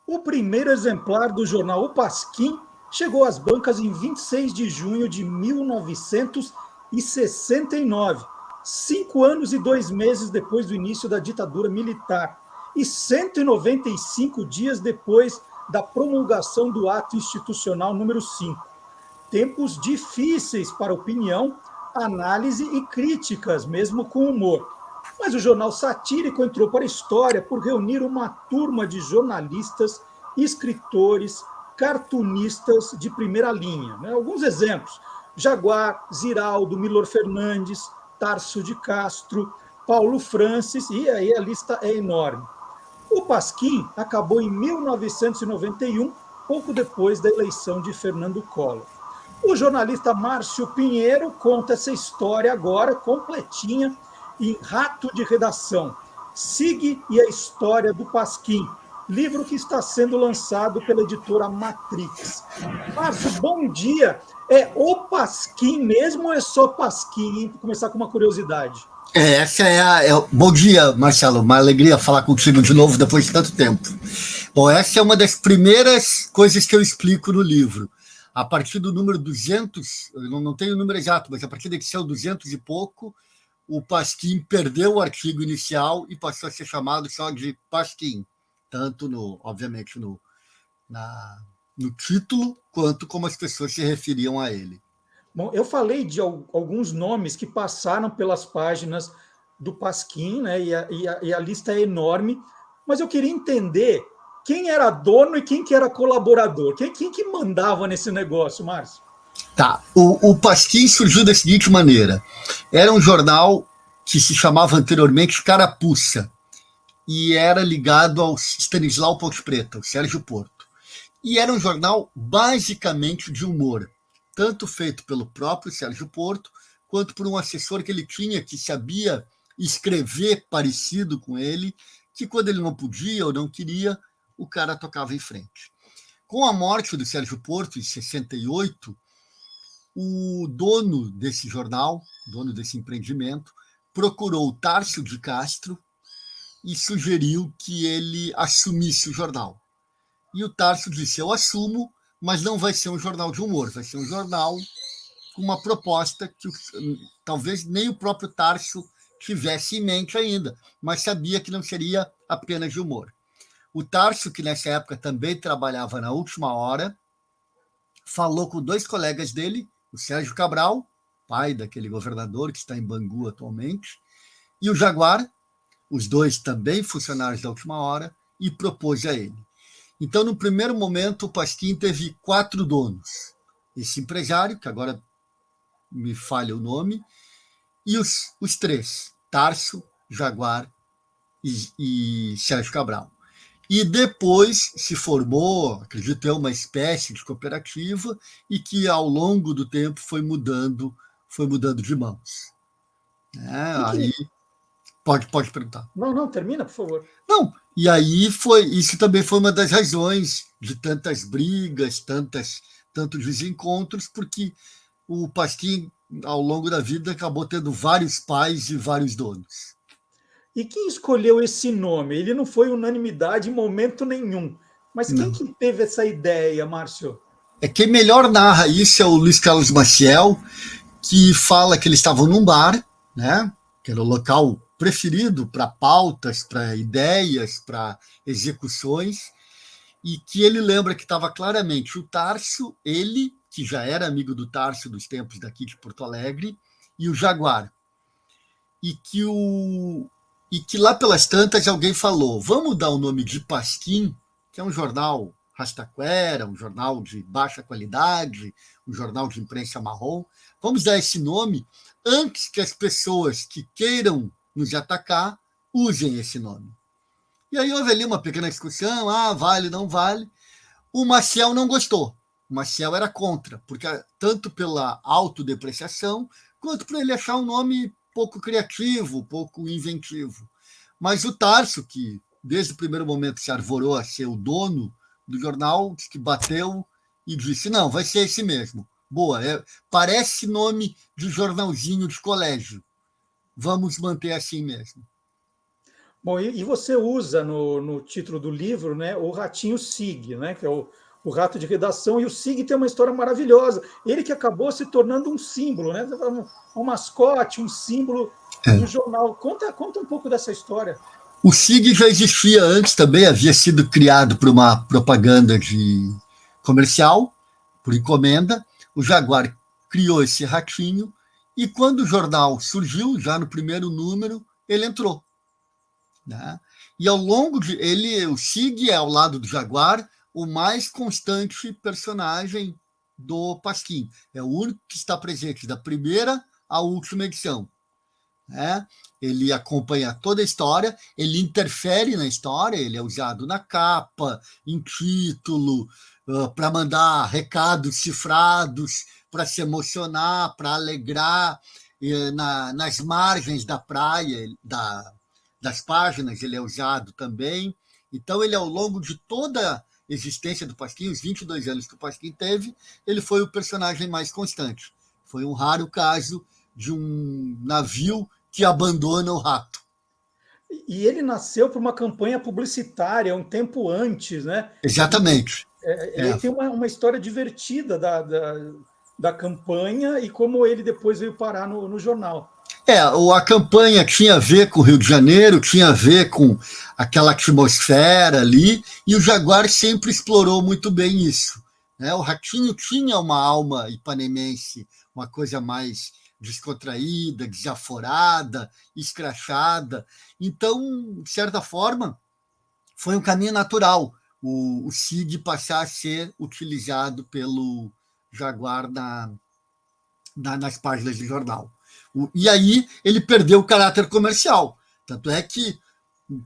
O primeiro exemplar do jornal O Pasquim chegou às bancas em 26 de junho de 1969, 5 anos e 2 meses depois do início da ditadura militar e 195 dias depois da promulgação do Ato Institucional número 5. Tempos difíceis para opinião, análise e críticas, mesmo com humor. Mas o jornal satírico entrou para a história por reunir uma turma de jornalistas, escritores, cartunistas de primeira linha. Alguns exemplos: Jaguar, Ziraldo, Milor Fernandes, Tarso de Castro, Paulo Francis, e aí a lista é enorme. O Pasquim acabou em 1991, pouco depois da eleição de Fernando Collor. O jornalista Márcio Pinheiro conta essa história agora, completinha, em Rato de Redação, SIG e a História do Pasquim, livro que está sendo lançado pela editora Matrix. Márcio, bom dia. É o Pasquim mesmo ou é só Pasquim? Vou começar com uma curiosidade. Essa é Bom dia, Marcelo. Uma alegria falar contigo de novo depois de tanto tempo. Bom, essa é uma das primeiras coisas que eu explico no livro. A partir do número 200, eu não tenho o número exato, mas a partir da edição 200 e pouco, o Pasquim perdeu o artigo inicial e passou a ser chamado só de Pasquim, tanto, obviamente, no título, quanto como as pessoas se referiam a ele. Bom, eu falei de alguns nomes que passaram pelas páginas do Pasquim, né? E a lista é enorme, mas eu queria entender quem era dono e quem que era colaborador. Quem que mandava nesse negócio, Márcio? Tá. O Pasquim surgiu da seguinte maneira. Era um jornal que se chamava anteriormente Carapuça e era ligado ao Stanislau Ponte Preta, o Sérgio Porto. E era um jornal basicamente de humor, tanto feito pelo próprio Sérgio Porto, quanto por um assessor que ele tinha, que sabia escrever parecido com ele, que quando ele não podia ou não queria, o cara tocava em frente. Com a morte do Sérgio Porto, em 68, o dono desse jornal, dono desse empreendimento, procurou o Tarso de Castro e sugeriu que ele assumisse o jornal. E o Tarso disse, eu assumo, mas não vai ser um jornal de humor, vai ser um jornal com uma proposta que talvez nem o próprio Tarso tivesse em mente ainda, mas sabia que não seria apenas de humor. O Tarso, que nessa época também trabalhava na Última Hora, falou com 2 colegas dele, o Sérgio Cabral, pai daquele governador que está em Bangu atualmente, e o Jaguar, os 2 também funcionários da Última Hora, e propôs a ele. Então, no primeiro momento, o Pasquim teve 4 donos. Esse empresário, que agora me falha o nome, e os 3, Tarso, Jaguar e Sérgio Cabral. E depois se formou, acredito eu, uma espécie de cooperativa e que, ao longo do tempo, foi mudando de mãos. Aí, pode perguntar. Não, termina, por favor. Não, e aí isso também foi uma das razões de tantas brigas, tantos desencontros, porque o Pasquim, ao longo da vida, acabou tendo vários pais e vários donos. E quem escolheu esse nome? Ele não foi unanimidade em momento nenhum. Mas quem que teve essa ideia, Márcio? Quem melhor narra isso é o Luiz Carlos Maciel, que fala que eles estavam num bar, né, que era o local preferido para pautas, para ideias, para execuções, e que ele lembra que estava claramente o Tarso, ele, que já era amigo do Tarso dos tempos daqui de Porto Alegre, e o Jaguar. E que lá pelas tantas alguém falou, vamos dar o nome de Pasquim, que é um jornal rastaquera, um jornal de baixa qualidade, um jornal de imprensa marrom, vamos dar esse nome antes que as pessoas que queiram nos atacar usem esse nome. E aí houve ali uma pequena discussão, vale, não vale. O Maciel não gostou. O Maciel era contra, porque tanto pela autodepreciação, quanto por ele achar um nome pouco criativo, pouco inventivo. Mas o Tarso, que desde o primeiro momento se arvorou a ser o dono do jornal, que bateu e disse, não, vai ser esse mesmo. Boa, parece nome de jornalzinho de colégio. Vamos manter assim mesmo. Bom, e você usa no título do livro, né, o ratinho Sig, né, que é o rato de redação, e o Sig tem uma história maravilhosa. Ele que acabou se tornando um símbolo, né, um mascote, um símbolo do jornal. Conta um pouco dessa história. O SIG já existia antes também, havia sido criado por uma propaganda de comercial, por encomenda. O Jaguar criou esse ratinho e quando o jornal surgiu, já no primeiro número, ele entrou. Né? E ao longo de o SIG é ao lado do Jaguar o mais constante personagem do Pasquim. É o único que está presente da primeira à última edição. Né? Ele acompanha toda a história, ele interfere na história, ele é usado na capa, em título, para mandar recados cifrados, para se emocionar, para alegrar, nas margens da praia, das páginas, ele é usado também. Então, ele, ao longo de toda a existência do Pasquim, os 22 anos que o Pasquim teve, ele foi o personagem mais constante. Foi um raro caso de um navio que abandona o rato. E ele nasceu por uma campanha publicitária um tempo antes, né? Exatamente. E tem uma história divertida da campanha e como ele depois veio parar no jornal. A campanha tinha a ver com o Rio de Janeiro, tinha a ver com aquela atmosfera ali, e o Jaguar sempre explorou muito bem isso. Né? O Ratinho tinha uma alma ipanemense, uma coisa mais descontraída, desaforada, escrachada. Então, de certa forma, foi um caminho natural o SIG passar a ser utilizado pelo Jaguar nas páginas do jornal. E aí ele perdeu o caráter comercial. Tanto é que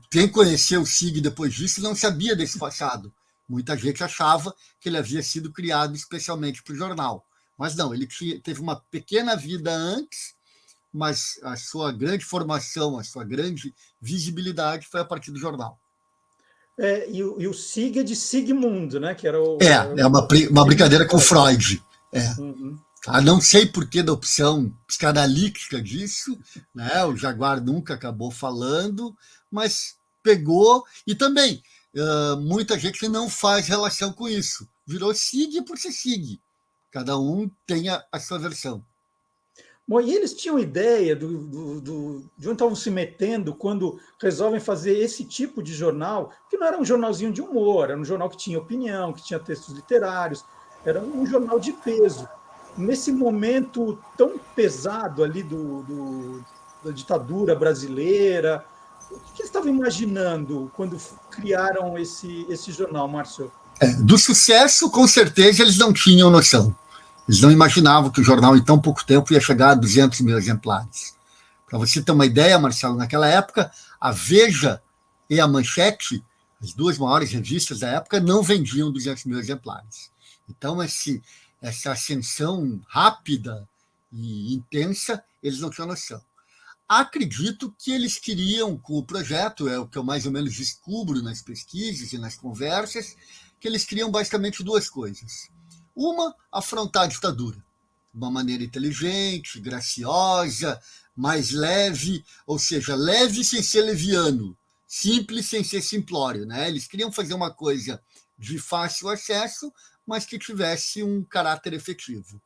quem conheceu o SIG depois disso não sabia desse passado. Muita gente achava que ele havia sido criado especialmente para o jornal. Mas não, ele teve uma pequena vida antes, mas a sua grande formação, a sua grande visibilidade foi a partir do jornal. E o Sig é de Sigmund, né? Que era É uma brincadeira com Freud. Uhum. Não sei por que da opção psicanalítica disso, né? O Jaguar nunca acabou falando, mas pegou. E também, muita gente não faz relação com isso. Virou SIG por ser SIG. Cada um tem a sua versão. Bom, e eles tinham ideia de onde estavam se metendo quando resolvem fazer esse tipo de jornal, que não era um jornalzinho de humor, era um jornal que tinha opinião, que tinha textos literários, era um jornal de peso. Nesse momento tão pesado ali da ditadura brasileira, o que eles estavam imaginando quando criaram esse jornal, Márcio? Do sucesso, com certeza, eles não tinham noção. Eles não imaginavam que o jornal, em tão pouco tempo, ia chegar a 200 mil exemplares. Para você ter uma ideia, Marcelo, naquela época, a Veja e a Manchete, as duas maiores revistas da época, não vendiam 200 mil exemplares. Então, essa ascensão rápida e intensa, eles não tinham noção. Acredito que eles queriam, com o projeto, é o que eu mais ou menos descubro nas pesquisas e nas conversas, que eles queriam basicamente duas coisas. Uma, afrontar a ditadura, de uma maneira inteligente, graciosa, mais leve, ou seja, leve sem ser leviano, simples sem ser simplório. Né? Eles queriam fazer uma coisa de fácil acesso, mas que tivesse um caráter efetivo.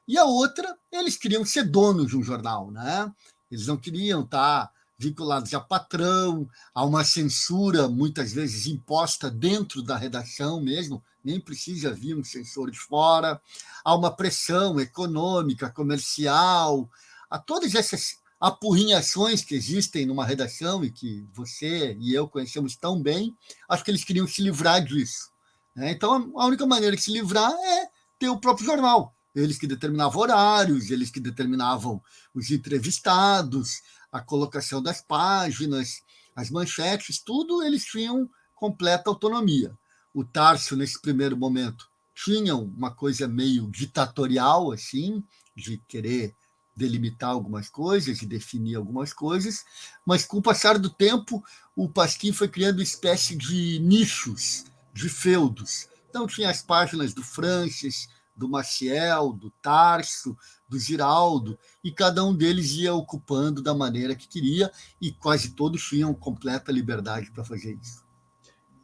E a outra, eles queriam ser donos de um jornal. Né? Eles não queriam estar vinculados a patrão, a uma censura muitas vezes imposta dentro da redação mesmo, nem precisa vir um censor de fora, a uma pressão econômica, comercial, a todas essas apurrinhações que existem numa redação e que você e eu conhecemos tão bem, acho que eles queriam se livrar disso. Então, a única maneira de se livrar é ter o próprio jornal. Eles que determinavam horários, eles que determinavam os entrevistados, a colocação das páginas, as manchetes, tudo eles tinham completa autonomia. O Tarso, nesse primeiro momento, tinha uma coisa meio ditatorial, assim, de querer delimitar algumas coisas e definir algumas coisas, mas com o passar do tempo, o Pasquim foi criando uma espécie de nichos, de feudos. Então tinha as páginas do Francis, do Maciel, do Tarso, do Giraldo, e cada um deles ia ocupando da maneira que queria, e quase todos tinham completa liberdade para fazer isso.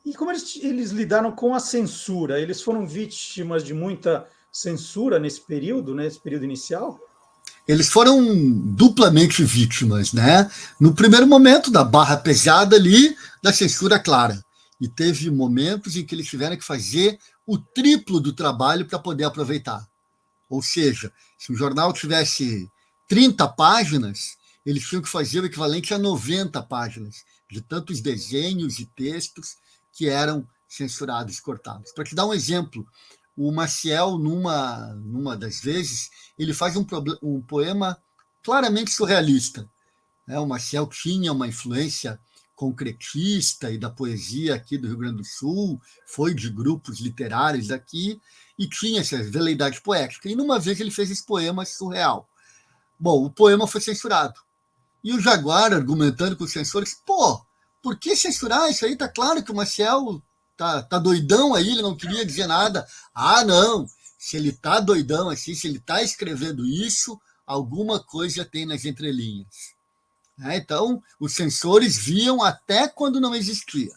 E como eles lidaram com a censura? Eles foram vítimas de muita censura nesse período, né, nesse período inicial? Eles foram duplamente vítimas, né? No primeiro momento, da barra pesada ali, da censura clara. E teve momentos em que eles tiveram que fazer o triplo do trabalho para poder aproveitar. Ou seja, se o jornal tivesse 30 páginas, eles tinham que fazer o equivalente a 90 páginas, de tantos desenhos e textos que eram censurados, cortados. Para te dar um exemplo, o Maciel, numa das vezes, ele faz um poema claramente surrealista. O Maciel tinha uma influência concretista e da poesia aqui do Rio Grande do Sul, foi de grupos literários daqui, e tinha essa veleidade poética. E numa vez ele fez esse poema surreal. Bom, o poema foi censurado. E o Jaguar, argumentando com os censores, por que censurar isso aí? Tá claro que o Maciel tá doidão aí, ele não queria dizer nada. Ah, não, se ele tá doidão assim, se ele tá escrevendo isso, alguma coisa tem nas entrelinhas. Então, os censores viam até quando não existia.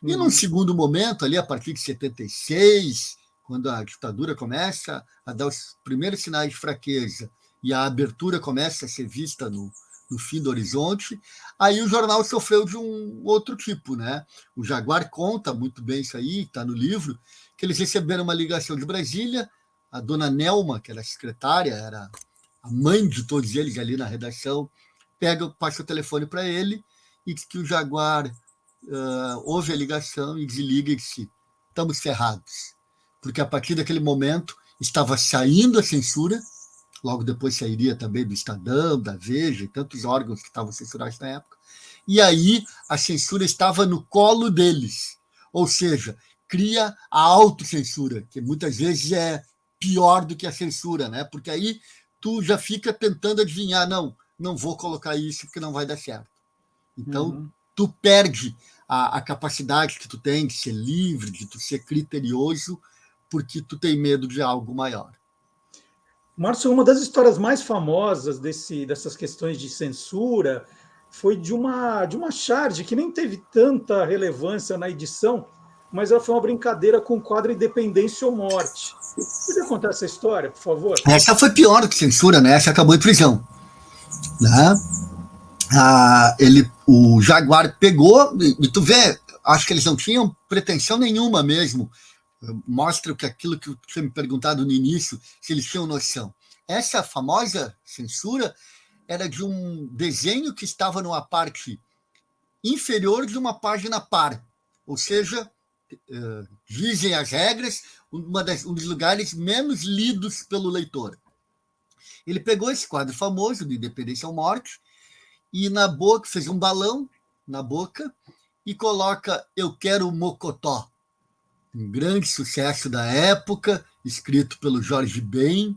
E num segundo momento, ali a partir de 76, quando a ditadura começa a dar os primeiros sinais de fraqueza e a abertura começa a ser vista no fim do horizonte, aí o jornal sofreu de um outro tipo, né? O Jaguar conta muito bem isso aí, está no livro, que eles receberam uma ligação de Brasília, a dona Nelma, que era secretária, era a mãe de todos eles ali na redação, passa o telefone para ele e diz que o Jaguar ouve a ligação e desliga e disse: estamos ferrados. Porque a partir daquele momento estava saindo a censura, logo depois sairia também do Estadão, da Veja e tantos órgãos que estavam censurados na época, e aí a censura estava no colo deles, ou seja, cria a autocensura, que muitas vezes é pior do que a censura, né? Porque aí tu já fica tentando adivinhar, não vou colocar isso porque não vai dar certo. Então, tu perde a capacidade que tu tem de ser livre, de tu ser criterioso, porque tu tem medo de algo maior. Márcio, uma das histórias mais famosas dessas questões de censura foi de uma charge que nem teve tanta relevância na edição, mas ela foi uma brincadeira com o quadro Independência ou Morte. Podia contar essa história, por favor? Essa foi pior do que censura, né? Essa acabou em prisão. Né? O Jaguar pegou, e tu vê, acho que eles não tinham pretensão nenhuma mesmo. Mostra que aquilo que eu tinha me perguntado no início, se eles tinham noção. Essa famosa censura era de um desenho que estava numa parte inferior de uma página par. Ou seja, dizem as regras, um dos lugares menos lidos pelo leitor. Ele pegou esse quadro famoso de Independência ou Morte e na boca fez um balão na boca e coloca "Eu quero Mocotó", um grande sucesso da época, escrito pelo Jorge Ben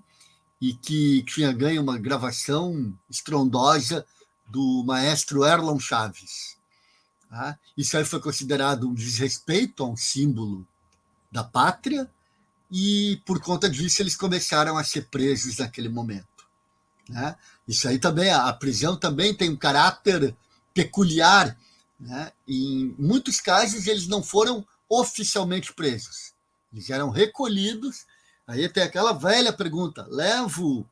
e que tinha ganho uma gravação estrondosa do maestro Erlon Chaves. Isso aí foi considerado um desrespeito a um símbolo da pátria e, por conta disso, eles começaram a ser presos naquele momento. Isso aí também, a prisão também tem um caráter peculiar. Em muitos casos, eles não foram oficialmente presos. Eles eram recolhidos. Aí tem aquela velha pergunta: levo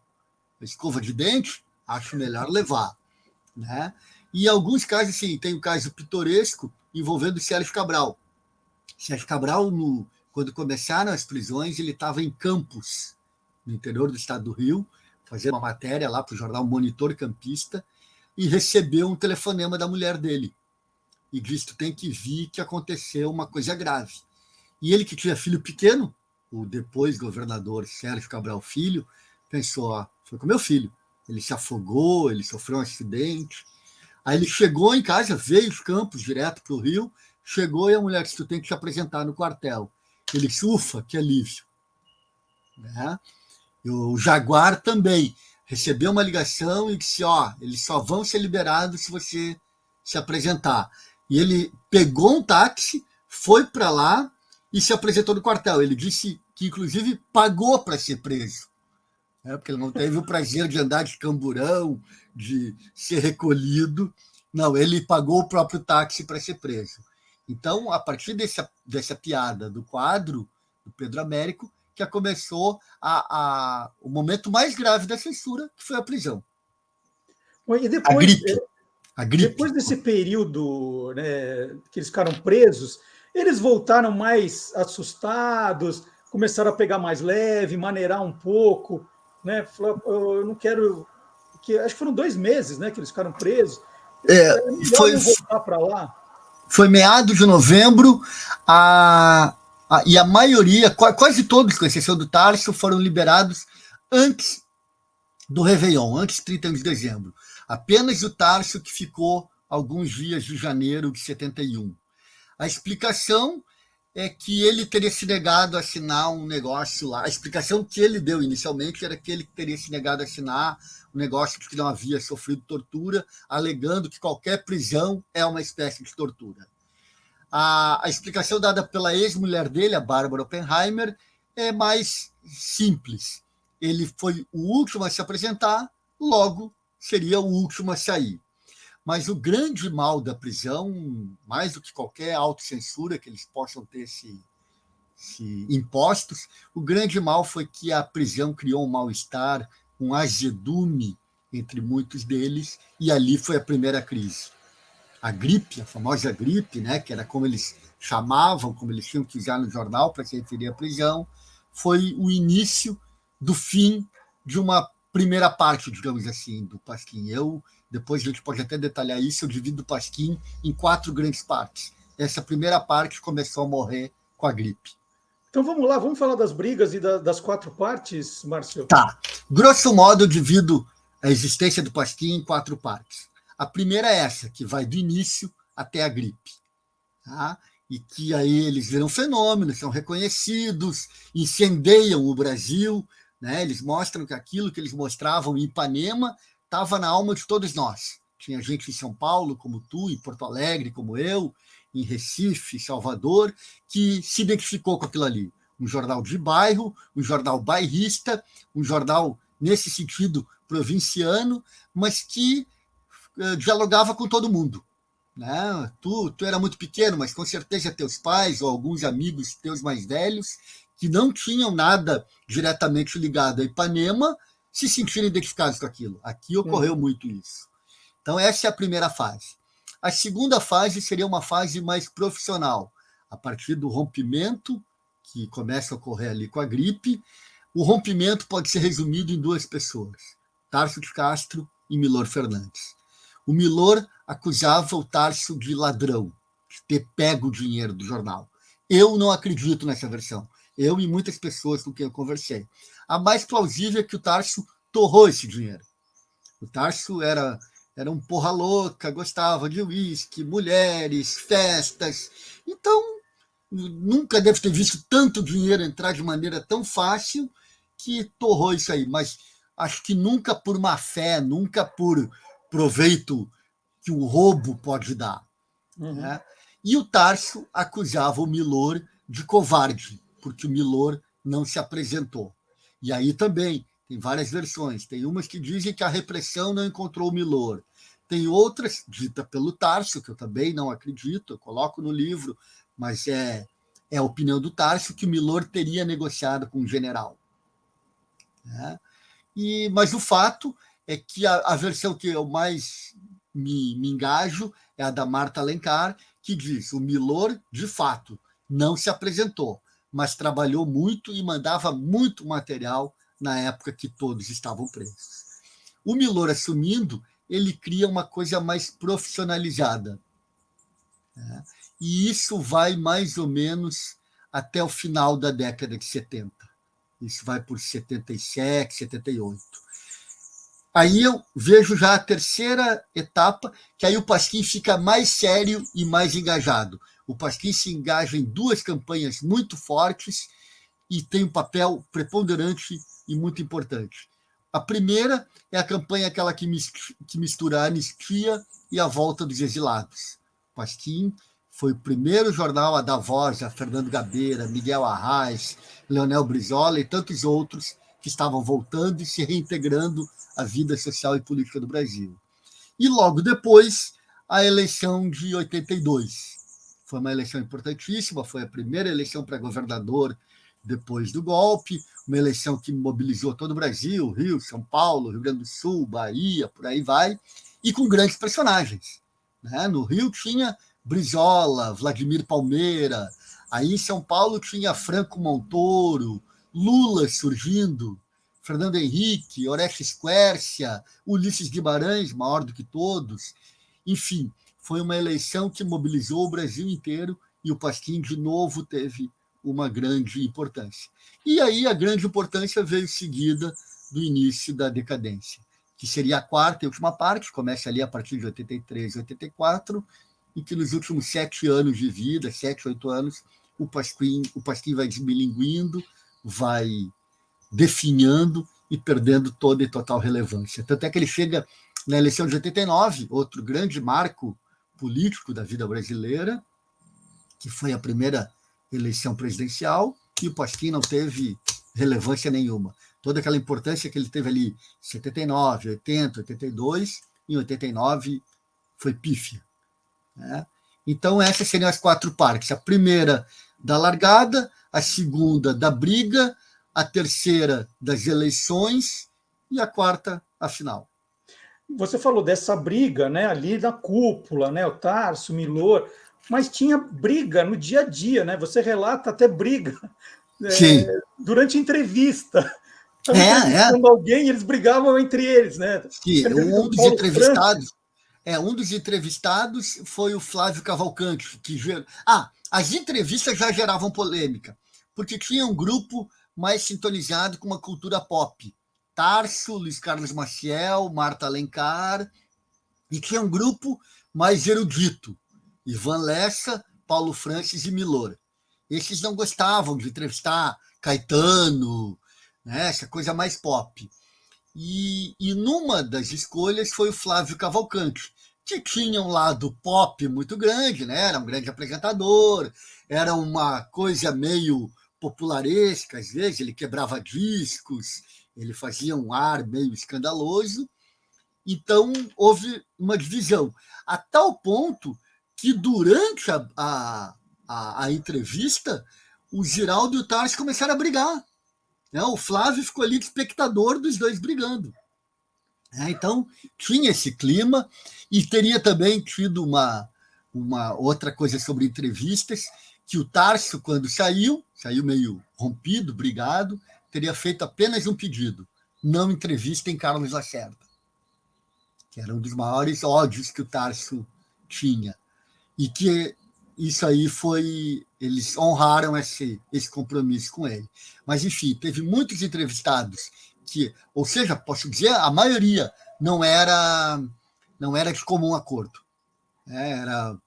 a escova de dente? Acho melhor levar. E em alguns casos, sim, tem um caso pitoresco envolvendo o Sérgio Cabral. Sérgio Cabral, quando começaram as prisões, ele estava em Campos, no interior do estado do Rio, fazendo uma matéria lá para o jornal Monitor Campista, e recebeu um telefonema da mulher dele. E disse: tu tem que vir que aconteceu uma coisa grave. E ele, que tinha filho pequeno, o depois governador Sérgio Cabral Filho, pensou: foi com meu filho. Ele se afogou, ele sofreu um acidente. Aí ele chegou em casa, veio os Campos direto para o Rio, chegou e a mulher disse: tu tem que se apresentar no quartel. Ele disse: ufa, que alívio. O Jaguar também recebeu uma ligação e disse: eles só vão ser liberados se você se apresentar. E ele pegou um táxi, foi para lá e se apresentou no quartel. Ele disse que, inclusive, pagou para ser preso, né? Porque ele não teve o prazer de andar de camburão, de ser recolhido. Não, ele pagou o próprio táxi para ser preso. Então, a partir dessa piada do quadro do Pedro Américo, que começou o momento mais grave da censura, que foi a prisão. E A depois, gripe. A gripe. depois desse período, né, que eles ficaram presos, eles voltaram mais assustados, começaram a pegar mais leve, maneirar um pouco, né? Eu não quero. Acho que foram 2 meses, né, que eles ficaram presos. É melhor não voltar para lá. Foi meados de novembro, e a maioria, quase todos, com exceção do Tarso, foram liberados antes do Réveillon, antes de 31 de dezembro. Apenas o Tarso que ficou alguns dias de janeiro de 71. A explicação é que ele teria se negado a assinar um negócio lá. A explicação que ele deu inicialmente era que ele teria se negado a assinar um negócio de que não havia sofrido tortura, alegando que qualquer prisão é uma espécie de tortura. A explicação dada pela ex-mulher dele, a Bárbara Oppenheimer, é mais simples. Ele foi o último a se apresentar, logo seria o último a sair. Mas o grande mal da prisão, mais do que qualquer autocensura que eles possam ter se impostos, o grande mal foi que a prisão criou um mal-estar, um azedume entre muitos deles, e ali foi a primeira crise. A gripe, a famosa gripe, né, que era como eles chamavam, como eles tinham que usar no jornal para se referir à prisão, foi o início do fim de uma primeira parte, digamos assim, do Pasquim. Depois a gente pode até detalhar isso, eu divido o Pasquim em 4 grandes partes. Essa primeira parte começou a morrer com a gripe. Então vamos lá, vamos falar das brigas e das 4 partes, Márcio? Tá. Grosso modo, eu divido a existência do Pasquim em 4 partes. A primeira é essa, que vai do início até a gripe. Tá? E que aí eles viram fenômenos, são reconhecidos, incendeiam o Brasil, né? Eles mostram que aquilo que eles mostravam em Ipanema estava na alma de todos nós. Tinha gente em São Paulo, como tu, em Porto Alegre, como eu, em Recife, Salvador, que se identificou com aquilo ali. Um jornal de bairro, um jornal bairrista, um jornal, nesse sentido, provinciano, mas que dialogava com todo mundo. Né? Tu era muito pequeno, mas com certeza teus pais ou alguns amigos teus mais velhos, que não tinham nada diretamente ligado a Ipanema, se sentiram identificados com aquilo. Aqui ocorreu muito isso. Então, essa é a primeira fase. A segunda fase seria uma fase mais profissional, a partir do rompimento, que começa a ocorrer ali com a gripe. O rompimento pode ser resumido em 2 pessoas, Tarso de Castro e Milor Fernandes. O Milor acusava o Tarso de ladrão, de ter pego o dinheiro do jornal. Eu não acredito nessa versão. Eu e muitas pessoas com quem eu conversei. A mais plausível é que o Tarso torrou esse dinheiro. O Tarso era um porra louca, gostava de uísque, mulheres, festas. Então, nunca deve ter visto tanto dinheiro entrar de maneira tão fácil que torrou isso aí. Mas acho que nunca por má fé, nunca por proveito que o roubo pode dar. Né? E o Tarso acusava o Milor de covarde, porque o Milor não se apresentou. E aí também tem várias versões. Tem umas que dizem que a repressão não encontrou o Milor. Tem outras, dita pelo Tarso, que eu também não acredito, eu coloco no livro, mas é a opinião do Tarso, que o Milor teria negociado com o general. Né? Mas o fato é que a versão que eu mais me engajo é a da Marta Alencar, que diz: o Milor, de fato, não se apresentou, mas trabalhou muito e mandava muito material na época que todos estavam presos. O Milor assumindo, ele cria uma coisa mais profissionalizada. Né? E isso vai mais ou menos até o final da década de 70. Isso vai por 77, 78. Aí eu vejo já a terceira etapa, que aí o Pasquim fica mais sério e mais engajado. O Pasquim se engaja em 2 campanhas muito fortes e tem um papel preponderante e muito importante. A primeira é a campanha aquela que mistura a anistia e a volta dos exilados. O Pasquim foi o primeiro jornal a dar voz a Fernando Gabeira, Miguel Arraes, Leonel Brizola e tantos outros que estavam voltando e se reintegrando à vida social e política do Brasil. E logo depois, a eleição de 82. Foi uma eleição importantíssima, foi a primeira eleição para governador depois do golpe, uma eleição que mobilizou todo o Brasil, Rio, São Paulo, Rio Grande do Sul, Bahia, por aí vai, e com grandes personagens. Né? No Rio tinha Brizola, Vladimir Palmeira, aí em São Paulo tinha Franco Montoro, Lula surgindo, Fernando Henrique, Orestes Quércia, Ulisses Guimarães, maior do que todos. Enfim, foi uma eleição que mobilizou o Brasil inteiro e o Pasquim, de novo, teve uma grande importância. E aí a grande importância veio seguida do início da decadência, que seria a quarta e última parte, começa ali a partir de 83, 84, e que nos últimos 7 anos de vida, 7, 8 anos, o Pasquim vai desmilinguindo, vai definhando e perdendo toda e total relevância. Tanto é que ele chega na eleição de 89, outro grande marco político da vida brasileira, que foi a primeira eleição presidencial, e o Pasquim não teve relevância nenhuma. Toda aquela importância que ele teve ali em 79, 80, 82, em 89 foi pífia. Né? Então, essas seriam as 4 partes. A primeira da largada, a segunda da briga, a terceira das eleições e a quarta, a final. Você falou dessa briga, né, ali na cúpula, né, o Tarso, Milor, mas tinha briga no dia a dia, né? Você relata até briga durante entrevista. Estava entrevistando alguém e eles brigavam entre eles, né? Um dos entrevistados foi o Flávio Cavalcante. As entrevistas já geravam polêmica, porque tinha um grupo mais sintonizado com uma cultura pop. Tarso, Luiz Carlos Maciel, Marta Alencar, e tinha um grupo mais erudito, Ivan Lessa, Paulo Francis e Milor. Esses não gostavam de entrevistar Caetano, né, essa coisa mais pop. E numa das escolhas foi o Flávio Cavalcante, que tinha um lado pop muito grande, né? Era um grande apresentador, era uma coisa meio popularesca, às vezes ele quebrava discos, ele fazia um ar meio escandaloso. Então, houve uma divisão, a tal ponto que durante a entrevista, o Giraldo e o Tarso começaram a brigar. O Flávio ficou ali de espectador dos dois brigando. Então, tinha esse clima, e teria também tido uma outra coisa sobre entrevistas, que o Tarso, quando saiu meio rompido, brigado, teria feito apenas um pedido: não entrevistem Carlos Lacerda, que era um dos maiores ódios que o Tarso tinha. E que isso aí eles honraram esse compromisso com ele. Mas, enfim, teve muitos entrevistados que, ou seja, posso dizer, a maioria não era de comum acordo.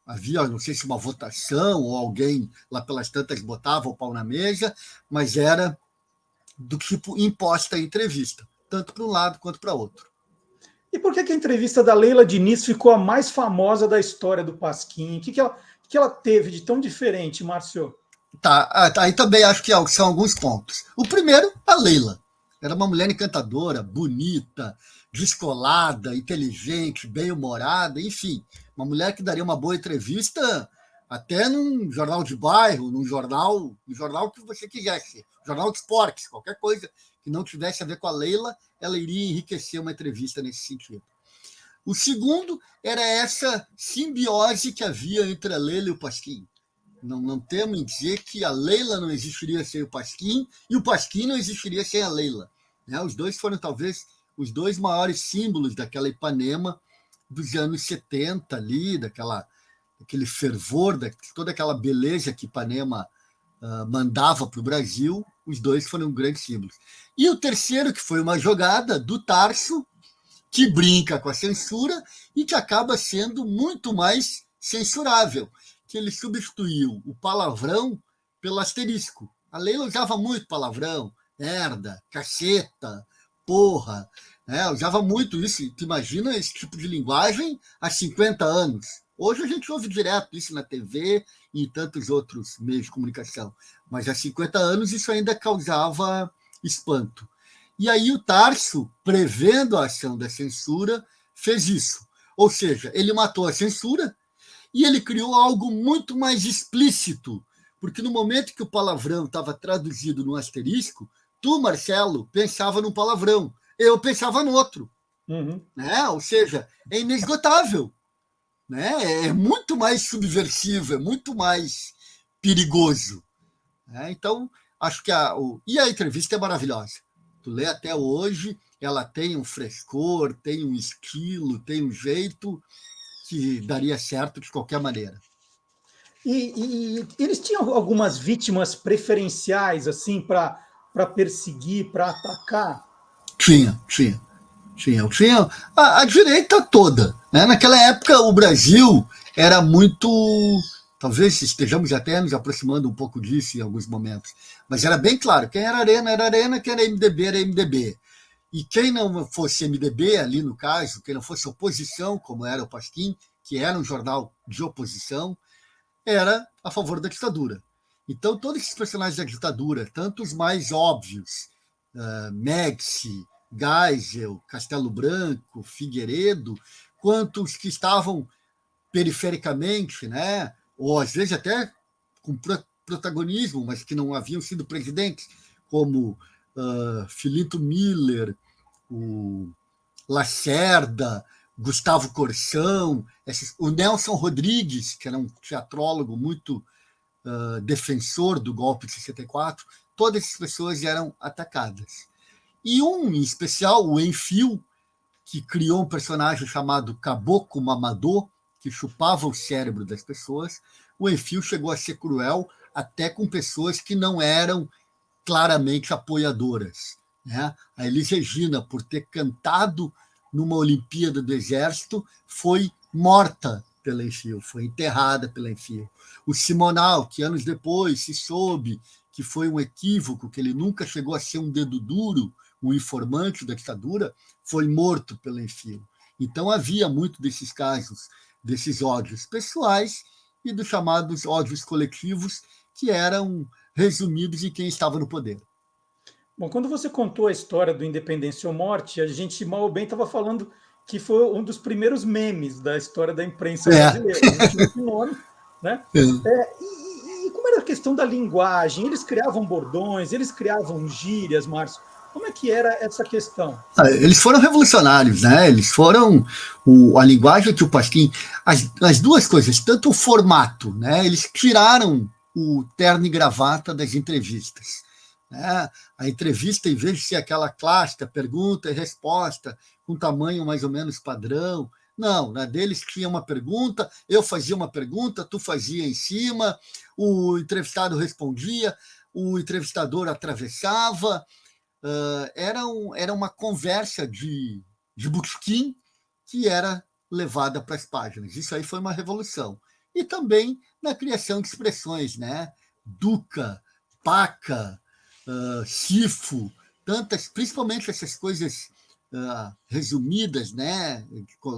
Havia, não sei se uma votação ou alguém lá pelas tantas botava o pau na mesa, mas era do tipo imposta a entrevista, tanto para um lado quanto para outro. E por que a entrevista da Leila Diniz ficou a mais famosa da história do Pasquim? O que ela teve de tão diferente, Márcio? Aí também acho que são alguns pontos. O primeiro, a Leila. Era uma mulher encantadora, bonita, descolada, inteligente, bem-humorada, enfim. Uma mulher que daria uma boa entrevista até num jornal de bairro, num jornal que você quisesse, jornal de esportes, qualquer coisa que não tivesse a ver com a Leila, ela iria enriquecer uma entrevista nesse sentido. O segundo era essa simbiose que havia entre a Leila e o Pasquim. Não temos em dizer que a Leila não existiria sem o Pasquim e o Pasquim não existiria sem a Leila. Os dois foram talvez os dois maiores símbolos daquela Ipanema dos anos 70 ali, daquele fervor, toda aquela beleza que Ipanema mandava para o Brasil. Os dois foram grandes símbolos. E o terceiro, que foi uma jogada do Tarso, que brinca com a censura e que acaba sendo muito mais censurável, que ele substituiu o palavrão pelo asterisco. A Leila usava muito palavrão, merda, caceta, porra, usava muito isso. Tu imagina esse tipo de linguagem há 50 anos, Hoje a gente ouve direto isso na TV e em tantos outros meios de comunicação, mas há 50 anos isso ainda causava espanto. E aí o Tarso, prevendo a ação da censura, fez isso. Ou seja, ele matou a censura e ele criou algo muito mais explícito, porque no momento que o palavrão estava traduzido no asterisco, tu, Marcelo, pensava num palavrão, eu pensava no outro. Né? Ou seja, é inesgotável. Né? É muito mais subversivo, é muito mais perigoso. Né? Então, acho que e a entrevista é maravilhosa. Tu lê até hoje, ela tem um frescor, tem um estilo, tem um jeito que daria certo de qualquer maneira. E eles tinham algumas vítimas preferenciais assim para perseguir, para atacar? Tinha. A direita toda. Né? Naquela época, o Brasil era muito. Talvez estejamos até nos aproximando um pouco disso em alguns momentos. Mas era bem claro: quem era Arena, quem era MDB, era MDB. E quem não fosse MDB, ali no caso, quem não fosse oposição, como era o Pasquim, que era um jornal de oposição, era a favor da ditadura. Então, todos esses personagens da ditadura, tanto os mais óbvios, Médici, Geisel, Castelo Branco, Figueiredo, quanto os que estavam perifericamente, né, ou às vezes até com protagonismo, mas que não haviam sido presidentes, como Filito Miller, o Lacerda, Gustavo Corsão, o Nelson Rodrigues, que era um teatrólogo muito defensor do golpe de 64, todas essas pessoas eram atacadas. E um em especial, o Enfio, que criou um personagem chamado Caboclo Mamador, que chupava o cérebro das pessoas. O Enfio chegou a ser cruel até com pessoas que não eram claramente apoiadoras. Né? A Elis Regina, por ter cantado numa Olimpíada do Exército, foi morta pela Enfio, foi enterrada pela Enfio. O Simonal, que anos depois se soube que foi um equívoco, que ele nunca chegou a ser um dedo duro, um informante da ditadura, foi morto pela Enfio. Então havia muito desses casos, desses ódios pessoais e dos chamados ódios coletivos, que eram resumidos em quem estava no poder. Bom, quando você contou a história do Independência ou Morte, a gente mal ou bem estava falando que foi um dos primeiros memes da história da imprensa brasileira. Não tinha esse nome, né? E como era a questão da linguagem? Eles criavam bordões, eles criavam gírias, Márcio. Como é que era essa questão? Eles foram revolucionários, né? Eles foram a linguagem que o Pasquim, as duas coisas, tanto o formato, né? Eles tiraram o terno e gravata das entrevistas. Né? A entrevista, em vez de ser aquela clássica pergunta e resposta com tamanho mais ou menos padrão, não, na deles tinha uma pergunta, eu fazia uma pergunta, tu fazia em cima, o entrevistado respondia, o entrevistador atravessava. Era uma conversa de botequim que era levada para as páginas. Isso aí foi uma revolução. E também na criação de expressões, né? Duca, paca, sifo, tantas, principalmente essas coisas resumidas, né?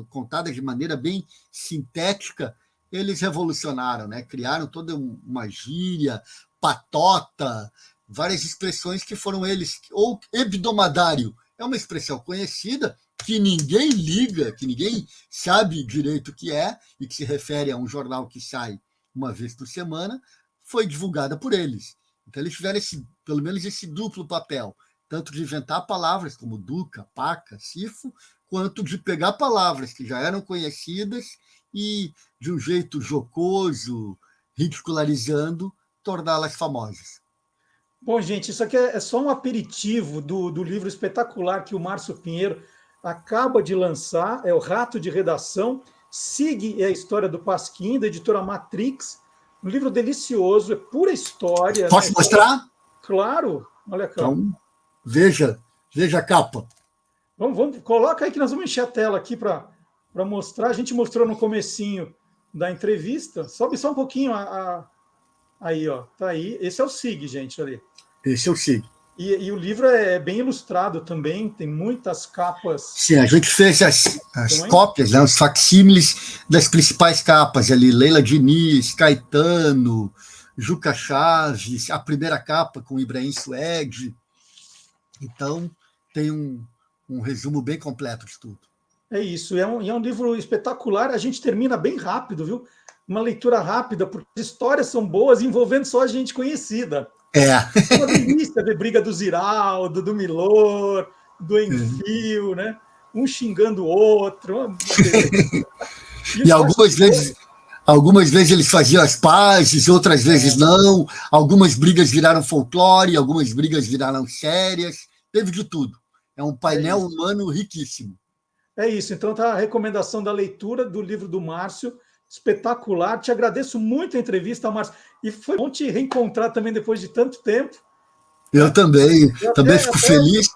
Contadas de maneira bem sintética, eles revolucionaram, né? Criaram toda uma gíria, patota, várias expressões que foram eles, ou hebdomadário, é uma expressão conhecida, que ninguém liga, que ninguém sabe direito o que é, e que se refere a um jornal que sai uma vez por semana, foi divulgada por eles. Então eles tiveram pelo menos esse duplo papel, tanto de inventar palavras como duca, paca, sifo, quanto de pegar palavras que já eram conhecidas e, de um jeito jocoso, ridicularizando, torná-las famosas. Bom, gente, isso aqui é só um aperitivo do livro espetacular que o Márcio Pinheiro acaba de lançar, é o Rato de Redação, Sigue a História do Pasquim, da editora Matrix, um livro delicioso, é pura história. Posso mostrar? Claro, olha cá. Então, veja a capa. Vamos, coloca aí que nós vamos encher a tela aqui para mostrar. A gente mostrou no comecinho da entrevista, sobe só um pouquinho aí, ó, tá aí. Esse é o SIG, gente, ali. Esse é o SIG. E o livro é bem ilustrado também, tem muitas capas. Sim, a gente fez as cópias, né, os facsímiles das principais capas ali, Leila Diniz, Caetano, Juca Chaves, a primeira capa com Ibrahim Suede. Então, tem um resumo bem completo de tudo. É isso, é um livro espetacular, a gente termina bem rápido, viu? Uma leitura rápida, porque as histórias são boas, envolvendo só a gente conhecida. É. Uma delícia ver briga do Ziraldo, do Milor, do Enfio, né? Um xingando o outro. E algumas vezes eles faziam as pazes, outras vezes não. Algumas brigas viraram folclore, algumas brigas viraram sérias. Teve de tudo. É um painel humano riquíssimo. É isso. Então tá a recomendação da leitura do livro do Márcio. Espetacular. Te agradeço muito a entrevista, Márcio. E foi bom te reencontrar também depois de tanto tempo. Eu também. Também fico feliz.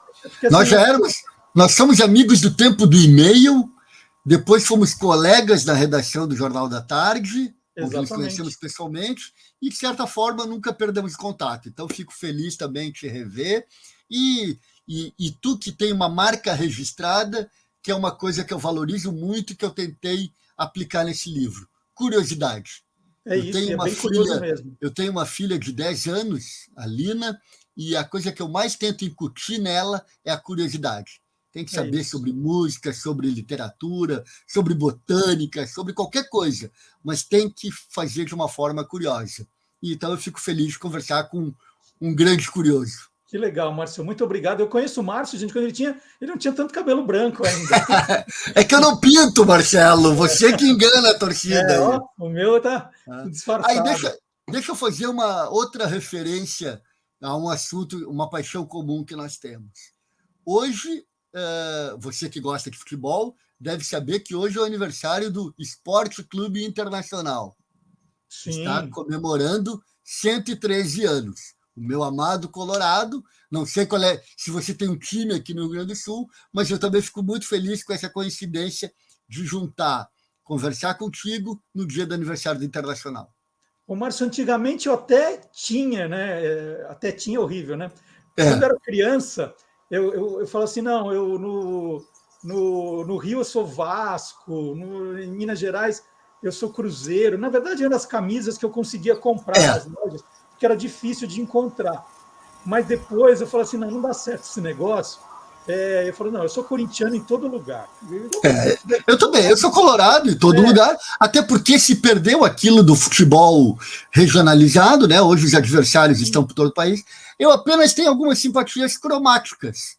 Nós somos amigos do tempo do e-mail. Depois fomos colegas da redação do Jornal da Tarde, onde nos conhecemos pessoalmente, e, de certa forma, nunca perdemos contato. Então, fico feliz também de te rever. E tu, que tem uma marca registrada, que é uma coisa que eu valorizo muito e que eu tentei aplicar nesse livro. Curiosidade. É isso, é bem curioso mesmo. Eu tenho uma filha de 10 anos, a Lina, e a coisa que eu mais tento incutir nela é a curiosidade. Tem que saber sobre música, sobre literatura, sobre botânica, sobre qualquer coisa, mas tem que fazer de uma forma curiosa. E, então eu fico feliz de conversar com um grande curioso. Que legal, Márcio. Muito obrigado. Eu conheço o Márcio, gente, quando ele não tinha tanto cabelo branco ainda. É que eu não pinto, Marcelo. Você que engana a torcida. Ó, o meu tá disfarçado. Aí deixa eu fazer uma outra referência a um assunto, uma paixão comum que nós temos. Hoje, você que gosta de futebol deve saber que hoje é o aniversário do Esporte Clube Internacional. Sim. Está comemorando 113 anos. O meu amado Colorado, não sei se você tem um time aqui no Rio Grande do Sul, mas eu também fico muito feliz com essa coincidência de conversar contigo no dia do aniversário do Internacional. O Márcio, antigamente eu até tinha, né? Até tinha horrível, né? Quando eu era criança, eu falo assim, não, no Rio eu sou Vasco, em Minas Gerais eu sou Cruzeiro. Na verdade, eram as camisas que eu conseguia comprar nas lojas, que era difícil de encontrar. Mas depois eu falei assim, não dá certo esse negócio. Eu falei, não, eu sou corintiano em todo lugar. Eu também, eu sou colorado em todo lugar, até porque se perdeu aquilo do futebol regionalizado, né? Hoje os adversários estão por todo o país. Eu apenas tenho algumas simpatias cromáticas.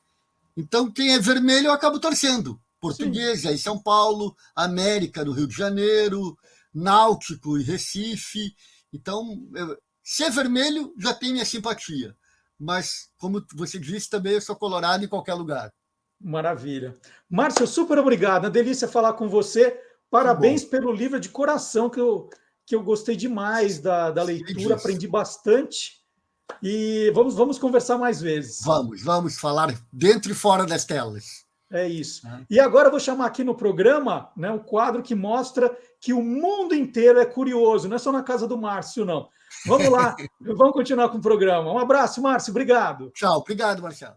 Então, quem é vermelho, eu acabo torcendo. Portuguesa em São Paulo, América no Rio de Janeiro, Náutico e Recife. Então, se é vermelho, já tem minha simpatia. Mas, como você disse, também eu sou colorado em qualquer lugar. Maravilha. Márcio, super obrigado. Uma delícia falar com você. Parabéns pelo livro de coração, que eu gostei demais da leitura, aprendi bastante. E vamos conversar mais vezes. Vamos falar dentro e fora das telas. É isso. E agora eu vou chamar aqui no programa, né, um quadro que mostra que o mundo inteiro é curioso, não é só na casa do Márcio, não. Vamos lá, vamos continuar com o programa. Um abraço, Márcio, obrigado. Tchau, obrigado, Marcelo.